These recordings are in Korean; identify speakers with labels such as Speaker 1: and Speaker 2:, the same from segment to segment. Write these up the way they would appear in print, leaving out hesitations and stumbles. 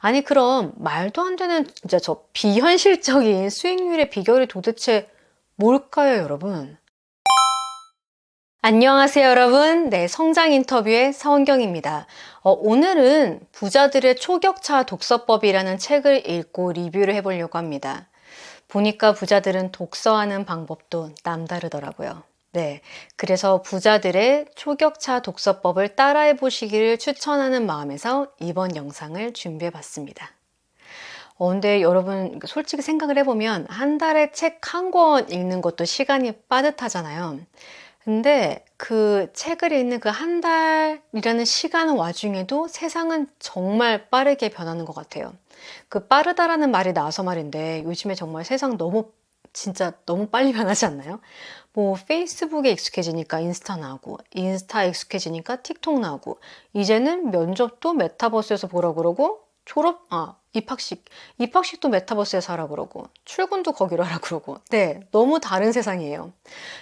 Speaker 1: 아니 그럼 말도 안 되는 진짜 저 비현실적인 수익률의 비결이 도대체 뭘까요, 여러분? 안녕하세요, 여러분. 네, 성장 인터뷰의 서은경입니다. 오늘은 부자들의 초격차 독서법이라는 책을 읽고 리뷰를 해보려고 합니다. 보니까 부자들은 독서하는 방법도 남다르더라고요. 네, 그래서 부자들의 초격차 독서법을 따라해 보시기를 추천하는 마음에서 이번 영상을 준비해 봤습니다. 근데 여러분 솔직히 생각을 해보면 한 달에 책 한 권 읽는 것도 시간이 빠듯하잖아요. 근데 그 책을 읽는 그 한 달이라는 시간 와중에도 세상은 정말 빠르게 변하는 것 같아요. 그 빠르다라는 말이 나와서 말인데 요즘에 정말 세상 너무 진짜 너무 빨리 변하지 않나요? 뭐 페이스북에 익숙해지니까 인스타 나오고 인스타에 익숙해지니까 틱톡 나오고 이제는 면접도 메타버스에서 보라 그러고 입학식도 메타버스에서 하라 그러고 출근도 거기로 하라 그러고 네, 너무 다른 세상이에요.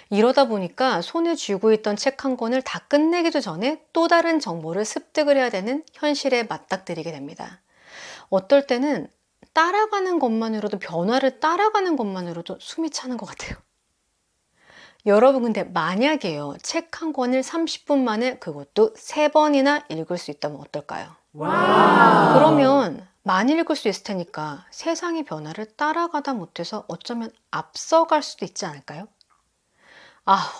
Speaker 1: 이러다 보니까 손에 쥐고 있던 책 한 권을 다 끝내기도 전에 또 다른 정보를 습득을 해야 되는 현실에 맞닥뜨리게 됩니다. 어떨 때는 따라가는 것만으로도 변화를 따라가는 것만으로도 숨이 차는 것 같아요. 여러분 근데 만약에요. 책 한 권을 30분 만에 그것도 3번이나 읽을 수 있다면 어떨까요? 그러면 많이 읽을 수 있을 테니까 세상의 변화를 따라가다 못해서 어쩌면 앞서갈 수도 있지 않을까요?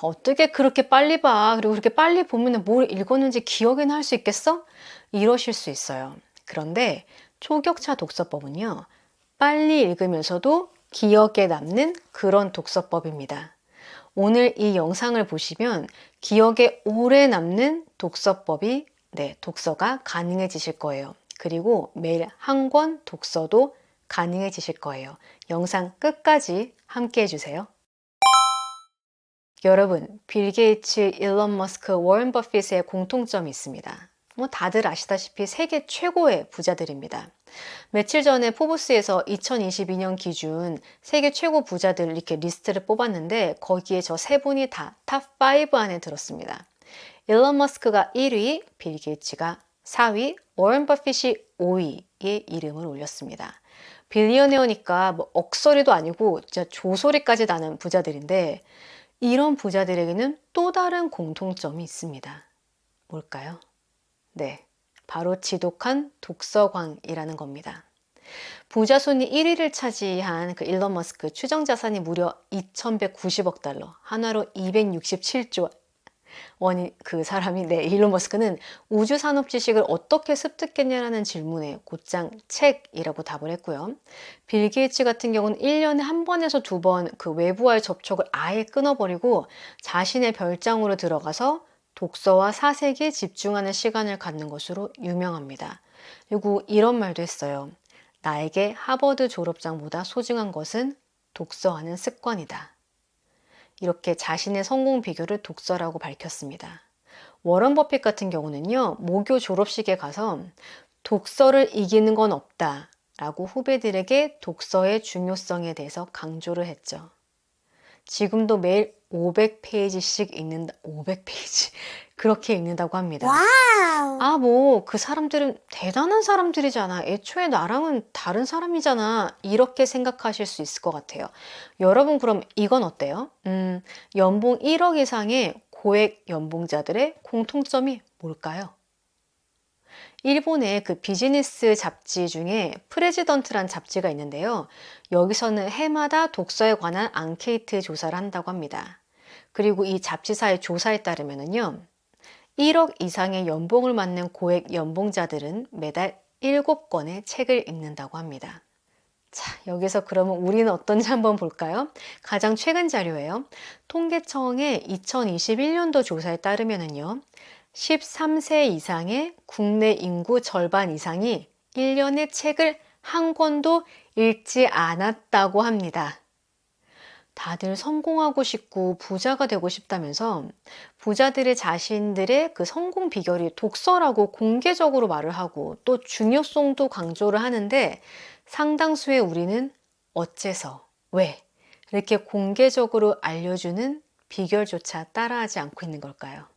Speaker 1: 어떻게 그렇게 빨리 봐. 그리고 그렇게 빨리 보면 뭘 읽었는지 기억이나 할 수 있겠어? 이러실 수 있어요. 그런데 초격차 독서법은요. 빨리 읽으면서도 기억에 남는 그런 독서법입니다. 오늘 이 영상을 보시면 기억에 오래 남는 독서법이 독서가 가능해지실 거예요. 그리고 매일 한 권 독서도 가능해지실 거예요. 영상 끝까지 함께 해주세요. 여러분, 빌 게이츠, 일론 머스크, 워런 버핏의 공통점이 있습니다. 뭐 다들 아시다시피 세계 최고의 부자들입니다. 며칠 전에 포브스에서 2022년 기준 세계 최고 부자들 이렇게 리스트를 뽑았는데 거기에 저 세 분이 다 탑 5 안에 들었습니다. 일론 머스크가 1위, 빌 게이츠가 4위, 워런 버핏이 5위에 이름을 올렸습니다. 빌리어네어니까 뭐 억소리도 아니고 진짜 조소리까지 나는 부자들인데 이런 부자들에게는 또 다른 공통점이 있습니다. 뭘까요? 네, 바로 지독한 독서광이라는 겁니다. 부자 순위 1위를 차지한 그 일론 머스크 추정 자산이 무려 2,190억 달러, 한화로 267조 원인 그 사람이 일론 머스크는 우주 산업 지식을 어떻게 습득했냐라는 질문에 곧장 책이라고 답을 했고요. 빌 게이츠 같은 경우는 1년에 한 번에서 2번 그 외부와의 접촉을 아예 끊어버리고 자신의 별장으로 들어가서 독서와 사색에 집중하는 시간을 갖는 것으로 유명합니다. 그리고 이런 말도 했어요. 나에게 하버드 졸업장보다 소중한 것은 독서하는 습관이다. 이렇게 자신의 성공 비결을 독서라고 밝혔습니다. 워런 버핏 같은 경우는요, 모교 졸업식에 가서 독서를 이기는 건 없다 라고 후배들에게 독서의 중요성에 대해서 강조를 했죠. 지금도 매일 500페이지씩 읽는다. 500페이지. 그렇게 읽는다고 합니다. 뭐 그 사람들은 대단한 사람들이잖아. 애초에 나랑은 다른 사람이잖아. 이렇게 생각하실 수 있을 것 같아요. 여러분 그럼 이건 어때요? 연봉 1억 이상의 고액 연봉자들의 공통점이 뭘까요? 일본의 그 비즈니스 잡지 중에 프레지던트란 잡지가 있는데요. 여기서는 해마다 독서에 관한 앙케이트 조사를 한다고 합니다. 그리고 이 잡지사의 조사에 따르면요. 1억 이상의 연봉을 받는 고액 연봉자들은 매달 7권의 책을 읽는다고 합니다. 자, 여기서 그러면 우리는 어떤지 한번 볼까요? 가장 최근 자료예요. 통계청의 2021년도 조사에 따르면요. 13세 이상의 국내 인구 절반 이상이 1년에 책을 한 권도 읽지 않았다고 합니다. 다들 성공하고 싶고 부자가 되고 싶다면서 부자들의 자신들의 그 성공 비결이 독서라고 공개적으로 말을 하고 또 중요성도 강조를 하는데 상당수의 우리는 어째서, 왜 이렇게 공개적으로 알려주는 비결조차 따라하지 않고 있는 걸까요?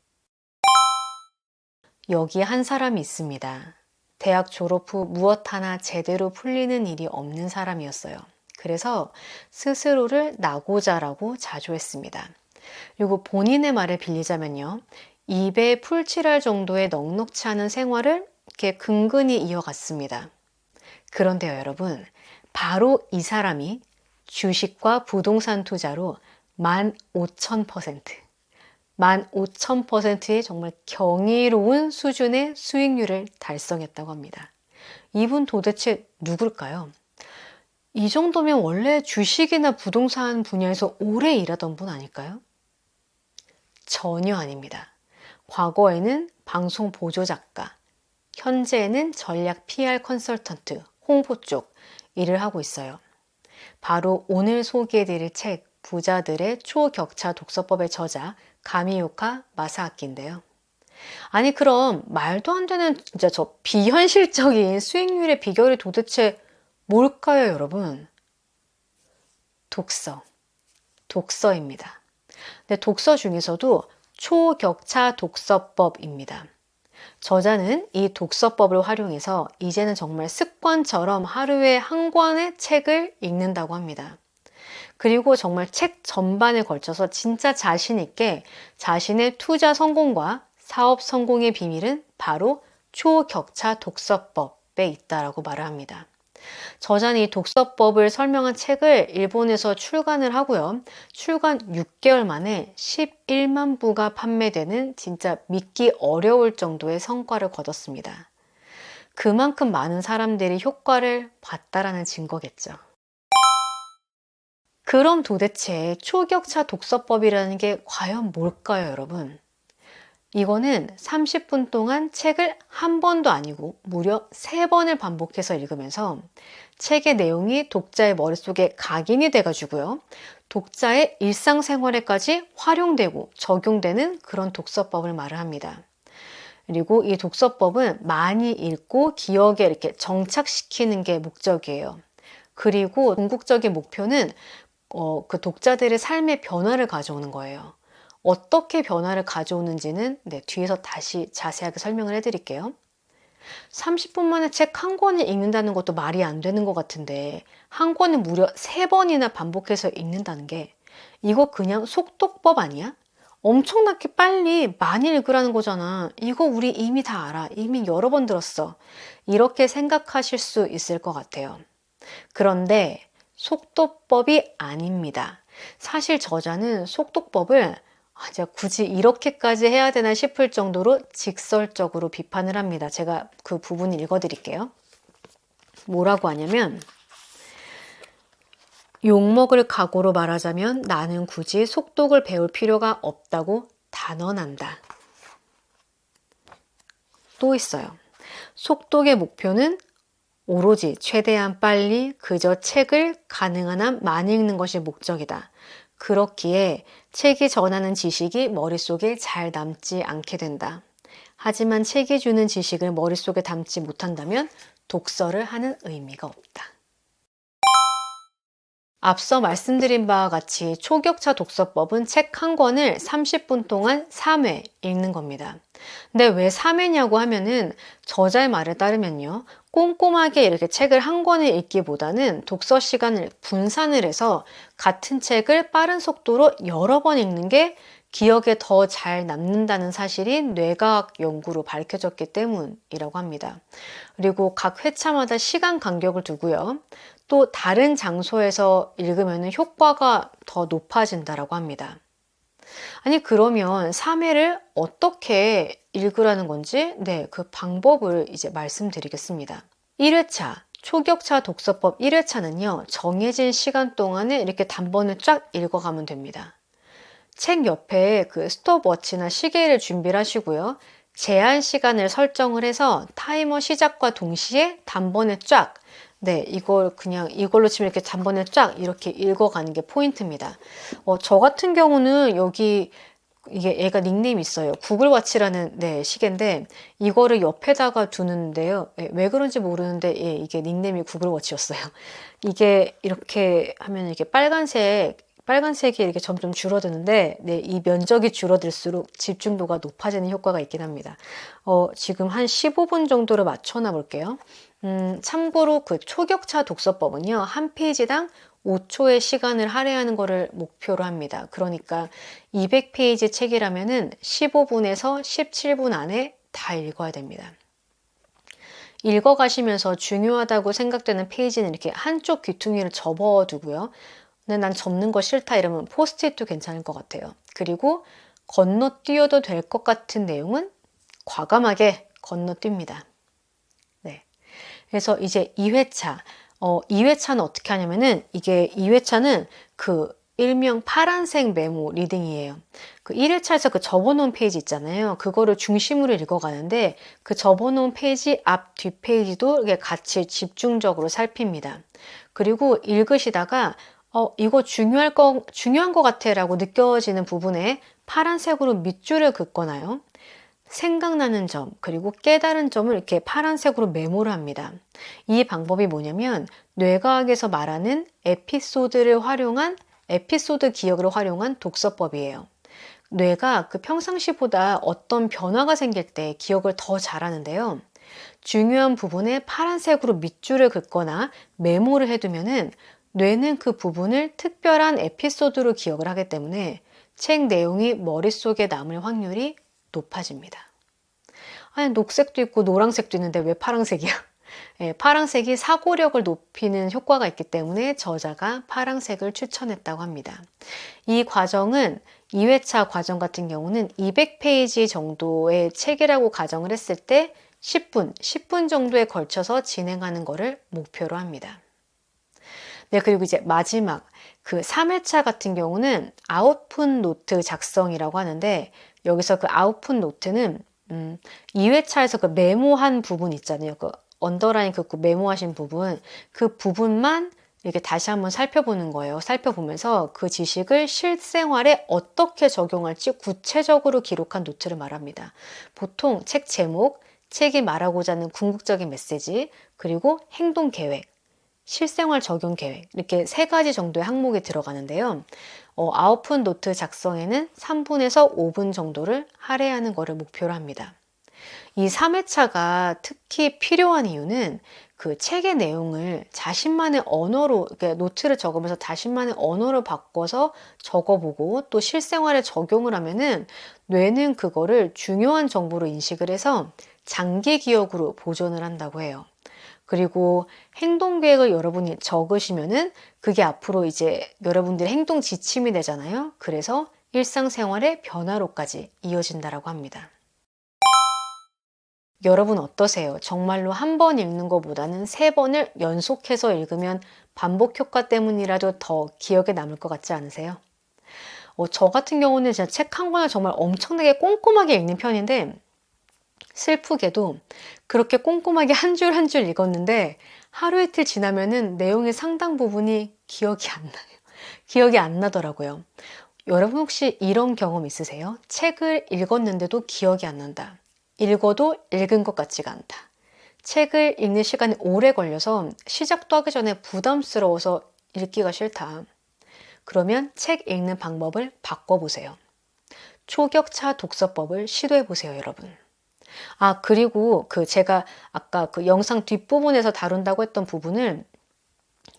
Speaker 1: 여기 한 사람이 있습니다. 대학 졸업 후 무엇 하나 제대로 풀리는 일이 없는 사람이었어요. 그래서 스스로를 나고자라고 자주 했습니다. 그리고 본인의 말을 빌리자면요. 입에 풀칠할 정도의 넉넉치 않은 생활을 이렇게 근근히 이어갔습니다. 그런데요, 여러분, 바로 이 사람이 주식과 부동산 투자로 15,000%, 15,000%의 정말 경이로운 수준의 수익률을 달성했다고 합니다. 이분 도대체 누굴까요? 이 정도면 원래 주식이나 부동산 분야에서 오래 일하던 분 아닐까요? 전혀 아닙니다. 과거에는 방송 보조 작가, 현재는 전략 PR 컨설턴트, 홍보 쪽 일을 하고 있어요. 바로 오늘 소개해드릴 책 부자들의 초격차 독서법의 저자 가미유카 마사아키인데요. 아니 그럼 말도 안 되는 진짜 저 비현실적인 수익률의 비결이 도대체 뭘까요, 여러분? 독서입니다. 근데 독서 중에서도 초격차 독서법입니다. 저자는 이 독서법을 활용해서 이제는 정말 습관처럼 하루에 한 권의 책을 읽는다고 합니다. 그리고 정말 책 전반에 걸쳐서 진짜 자신 있게 자신의 투자 성공과 사업 성공의 비밀은 바로 초격차 독서법에 있다라고 말을 합니다. 저자는 이 독서법을 설명한 책을 일본에서 출간을 하고요. 출간 6개월 만에 11만 부가 판매되는 진짜 믿기 어려울 정도의 성과를 거뒀습니다. 그만큼 많은 사람들이 효과를 봤다라는 증거겠죠. 그럼 도대체 초격차 독서법이라는 게 과연 뭘까요, 여러분? 이거는 30분 동안 책을 한 번도 아니고 무려 3번을 반복해서 읽으면서 책의 내용이 독자의 머릿속에 각인이 돼가지고요. 독자의 일상생활에까지 활용되고 적용되는 그런 독서법을 말을 합니다. 그리고 이 독서법은 많이 읽고 기억에 이렇게 정착시키는 게 목적이에요. 그리고 궁극적인 목표는 그 독자들의 삶의 변화를 가져오는 거예요. 어떻게 변화를 가져오는지는 뒤에서 다시 자세하게 설명을 해드릴게요. 30분 만에 책 한 권을 읽는다는 것도 말이 안 되는 것 같은데 한 권을 무려 3번이나 반복해서 읽는다는 게 이거 그냥 속독법 아니야? 엄청나게 빨리 많이 읽으라는 거잖아. 이거 우리 이미 다 알아. 이미 여러 번 들었어. 이렇게 생각하실 수 있을 것 같아요. 그런데 속독법이 아닙니다. 사실 저자는 속독법을 제가 굳이 이렇게까지 해야 되나 싶을 정도로 직설적으로 비판을 합니다. 제가 그 부분 읽어드릴게요. 뭐라고 하냐면 욕먹을 각오로 말하자면 나는 굳이 속독을 배울 필요가 없다고 단언한다. 또 있어요. 속독의 목표는 오로지 최대한 빨리 그저 책을 가능한 한 많이 읽는 것이 목적이다. 그렇기에 책이 전하는 지식이 머릿속에 잘 남지 않게 된다. 하지만 책이 주는 지식을 머릿속에 담지 못한다면 독서를 하는 의미가 없다. 앞서 말씀드린 바와 같이 초격차 독서법은 책 한 권을 30분 동안 3회 읽는 겁니다. 근데 왜 3회냐고 하면은 저자의 말에 따르면요. 꼼꼼하게 이렇게 책을 한 권을 읽기보다는 독서 시간을 분산을 해서 같은 책을 빠른 속도로 여러 번 읽는 게 기억에 더 잘 남는다는 사실이 뇌과학 연구로 밝혀졌기 때문이라고 합니다. 그리고 각 회차마다 시간 간격을 두고요. 또 다른 장소에서 읽으면 효과가 더 높아진다라고 합니다. 아니 그러면 3회를 어떻게 읽으라는 건지 그 방법을 이제 말씀드리겠습니다. 1회차 초격차 독서법 1회차는요. 정해진 시간 동안에 이렇게 단번에 쫙 읽어가면 됩니다. 책 옆에 그 스톱워치나 시계를 준비를 하시고요. 제한 시간을 설정을 해서 타이머 시작과 동시에 단번에 쫙 이걸 그냥 이걸로 치면 이렇게 단번에 쫙 이렇게 읽어가는 게 포인트입니다. 저 같은 경우는 여기 이게 얘가 닉네임이 있어요. 구글워치라는 시계인데 이거를 옆에다가 두는데요. 왜 그런지 모르는데 이게 닉네임이 구글워치였어요. 이게 이렇게 하면 이렇게 빨간색 빨간색이 이렇게 점점 줄어드는데 네, 이 면적이 줄어들수록 집중도가 높아지는 효과가 있긴 합니다. 지금 한 15분 정도로 맞춰놔 볼게요. 참고로 그 초격차 독서법은요, 한 페이지당 5초의 시간을 할애하는 거를 목표로 합니다. 그러니까 200페이지 책이라면은 15분에서 17분 안에 다 읽어야 됩니다. 읽어가시면서 중요하다고 생각되는 페이지는 이렇게 한쪽 귀퉁이를 접어두고요. 근데 난 접는 거 싫다 이러면 포스트잇도 괜찮을 것 같아요. 그리고 건너뛰어도 될 것 같은 내용은 과감하게 건너뜁니다. 네. 그래서 이제 2회차. 2회차는 어떻게 하냐면은 이게 2회차는 그 일명 파란색 메모 리딩이에요. 그 1회차에서 그 접어놓은 페이지 있잖아요. 그거를 중심으로 읽어가는데 그 접어놓은 페이지 앞, 뒷 페이지도 이렇게 같이 집중적으로 살핍니다. 그리고 읽으시다가 이거 중요한 것 같아 라고 느껴지는 부분에 파란색으로 밑줄을 긋거나요. 생각나는 점, 그리고 깨달은 점을 이렇게 파란색으로 메모를 합니다. 이 방법이 뭐냐면 뇌과학에서 말하는 에피소드 기억을 활용한 독서법이에요. 뇌가 그 평상시보다 어떤 변화가 생길 때 기억을 더 잘하는데요. 중요한 부분에 파란색으로 밑줄을 긋거나 메모를 해두면은 뇌는 그 부분을 특별한 에피소드로 기억을 하기 때문에 책 내용이 머릿속에 남을 확률이 높아집니다. 아니, 녹색도 있고 노란색도 있는데 왜 파란색이야? 예, 파란색이 사고력을 높이는 효과가 있기 때문에 저자가 파란색을 추천했다고 합니다. 이 과정은 2회차 과정 같은 경우는 200페이지 정도의 책이라고 가정을 했을 때 10분 정도에 걸쳐서 진행하는 것을 목표로 합니다. 네, 그리고 이제 마지막 그 3회차 같은 경우는 아웃풋 노트 작성이라고 하는데 여기서 그 아웃풋 노트는 2회차에서 그 메모한 부분 있잖아요. 그 언더라인 그 메모하신 부분, 그 부분만 이렇게 다시 한번 살펴보는 거예요. 살펴보면서 그 지식을 실생활에 어떻게 적용할지 구체적으로 기록한 노트를 말합니다. 보통 책 제목, 책이 말하고자 하는 궁극적인 메시지, 그리고 행동 계획, 실생활 적용 계획 이렇게 3가지 정도의 항목이 들어가는데요. 아웃풋 노트 작성에는 3분에서 5분 정도를 할애하는 것을 목표로 합니다. 이 3회차가 특히 필요한 이유는 그 책의 내용을 자신만의 언어로, 그러니까 노트를 적으면서 자신만의 언어로 바꿔서 적어보고 또 실생활에 적용을 하면은 뇌는 그거를 중요한 정보로 인식을 해서 장기 기억으로 보존을 한다고 해요. 그리고 행동 계획을 여러분이 적으시면은 그게 앞으로 이제 여러분들의 행동 지침이 되잖아요. 그래서 일상생활의 변화로까지 이어진다라고 합니다. 여러분 어떠세요? 정말로 한 번 읽는 것보다는 3번을 연속해서 읽으면 반복 효과 때문이라도 더 기억에 남을 것 같지 않으세요? 저 같은 경우는 진짜 책 한 권을 정말 엄청나게 꼼꼼하게 읽는 편인데 슬프게도 그렇게 꼼꼼하게 한 줄 한 줄 읽었는데 하루 이틀 지나면은 내용의 상당 부분이 기억이 안 나요. 기억이 안 나더라고요. 여러분 혹시 이런 경험 있으세요? 책을 읽었는데도 기억이 안 난다. 읽어도 읽은 것 같지가 않다. 책을 읽는 시간이 오래 걸려서 시작도 하기 전에 부담스러워서 읽기가 싫다. 그러면 책 읽는 방법을 바꿔보세요. 초격차 독서법을 시도해보세요, 여러분. 그리고 제가 아까 그 영상 뒷부분에서 다룬다고 했던 부분을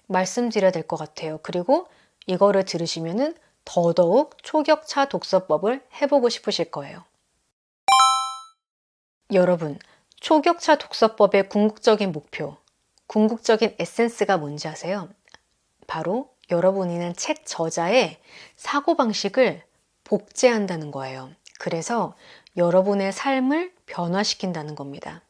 Speaker 1: 말씀드려야 될 것 같아요. 그리고 이거를 들으시면은 더더욱 초격차 독서법을 해보고 싶으실 거예요. 여러분, 초격차 독서법의 궁극적인 목표, 궁극적인 에센스가 뭔지 아세요? 바로 여러분이는 책 저자의 사고방식을 복제한다는 거예요. 그래서 여러분의 삶을 변화시킨다는 겁니다.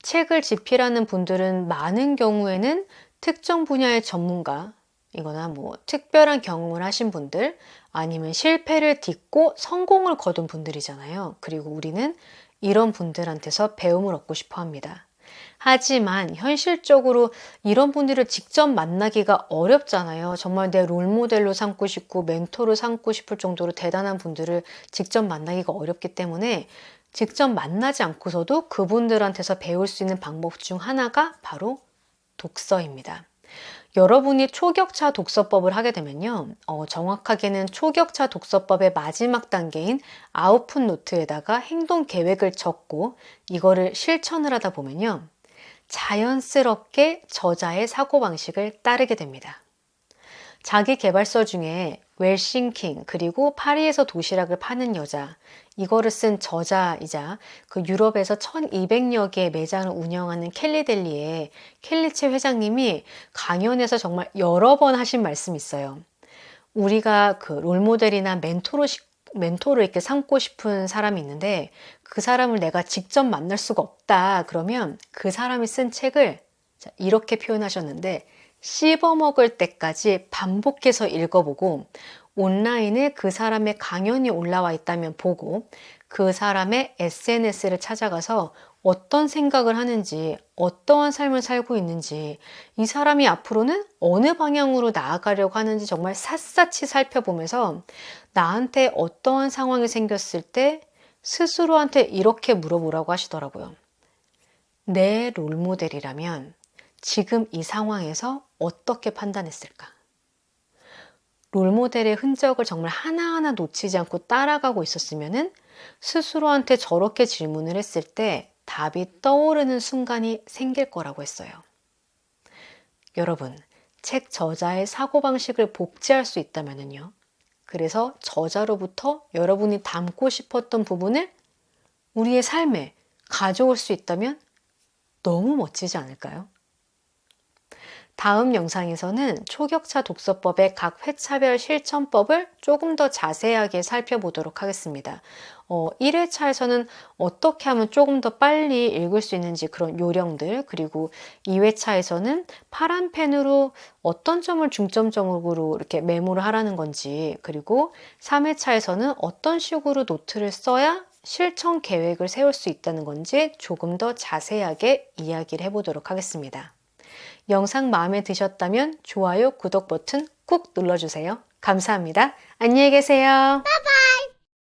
Speaker 1: 책을 집필하는 분들은 많은 경우에는 특정 분야의 전문가, 이거나 뭐 특별한 경험을 하신 분들, 아니면 실패를 딛고 성공을 거둔 분들이잖아요. 그리고 우리는 이런 분들한테서 배움을 얻고 싶어 합니다. 하지만 현실적으로 이런 분들을 직접 만나기가 어렵잖아요. 정말 내 롤모델로 삼고 싶고 멘토로 삼고 싶을 정도로 대단한 분들을 직접 만나기가 어렵기 때문에 직접 만나지 않고서도 그분들한테서 배울 수 있는 방법 중 하나가 바로 독서입니다. 여러분이 초격차 독서법을 하게 되면요. 정확하게는 초격차 독서법의 마지막 단계인 아웃풋 노트에다가 행동 계획을 적고 이거를 실천을 하다 보면요. 자연스럽게 저자의 사고방식을 따르게 됩니다. 자기 개발서 중에 웰싱킹 그리고 파리에서 도시락을 파는 여자 이거를 쓴 저자이자 그 유럽에서 1200여 개의 매장을 운영하는 켈리델리의 켈리체 회장님이 강연에서 정말 여러 번 하신 말씀이 있어요. 우리가 그 롤모델이나 멘토를 이렇게 삼고 싶은 사람이 있는데 그 사람을 내가 직접 만날 수가 없다. 그러면 그 사람이 쓴 책을 이렇게 표현하셨는데 씹어먹을 때까지 반복해서 읽어보고 온라인에 그 사람의 강연이 올라와 있다면 보고 그 사람의 SNS를 찾아가서 어떤 생각을 하는지, 어떠한 삶을 살고 있는지, 이 사람이 앞으로는 어느 방향으로 나아가려고 하는지 정말 샅샅이 살펴보면서 나한테 어떠한 상황이 생겼을 때 스스로한테 이렇게 물어보라고 하시더라고요. 내 롤모델이라면 지금 이 상황에서 어떻게 판단했을까? 롤모델의 흔적을 정말 하나하나 놓치지 않고 따라가고 있었으면은 스스로한테 저렇게 질문을 했을 때 답이 떠오르는 순간이 생길 거라고 했어요. 여러분, 책 저자의 사고방식을 복제할 수 있다면요. 그래서 저자로부터 여러분이 담고 싶었던 부분을 우리의 삶에 가져올 수 있다면 너무 멋지지 않을까요? 다음 영상에서는 초격차 독서법의 각 회차별 실천법을 조금 더 자세하게 살펴보도록 하겠습니다. 1회차에서는 어떻게 하면 조금 더 빨리 읽을 수 있는지 그런 요령들, 그리고 2회차에서는 파란 펜으로 어떤 점을 중점적으로 이렇게 메모를 하라는 건지, 그리고 3회차에서는 어떤 식으로 노트를 써야 실천 계획을 세울 수 있다는 건지 조금 더 자세하게 이야기를 해보도록 하겠습니다. 영상 마음에 드셨다면 좋아요, 구독 버튼 꾹 눌러주세요. 감사합니다. 안녕히 계세요.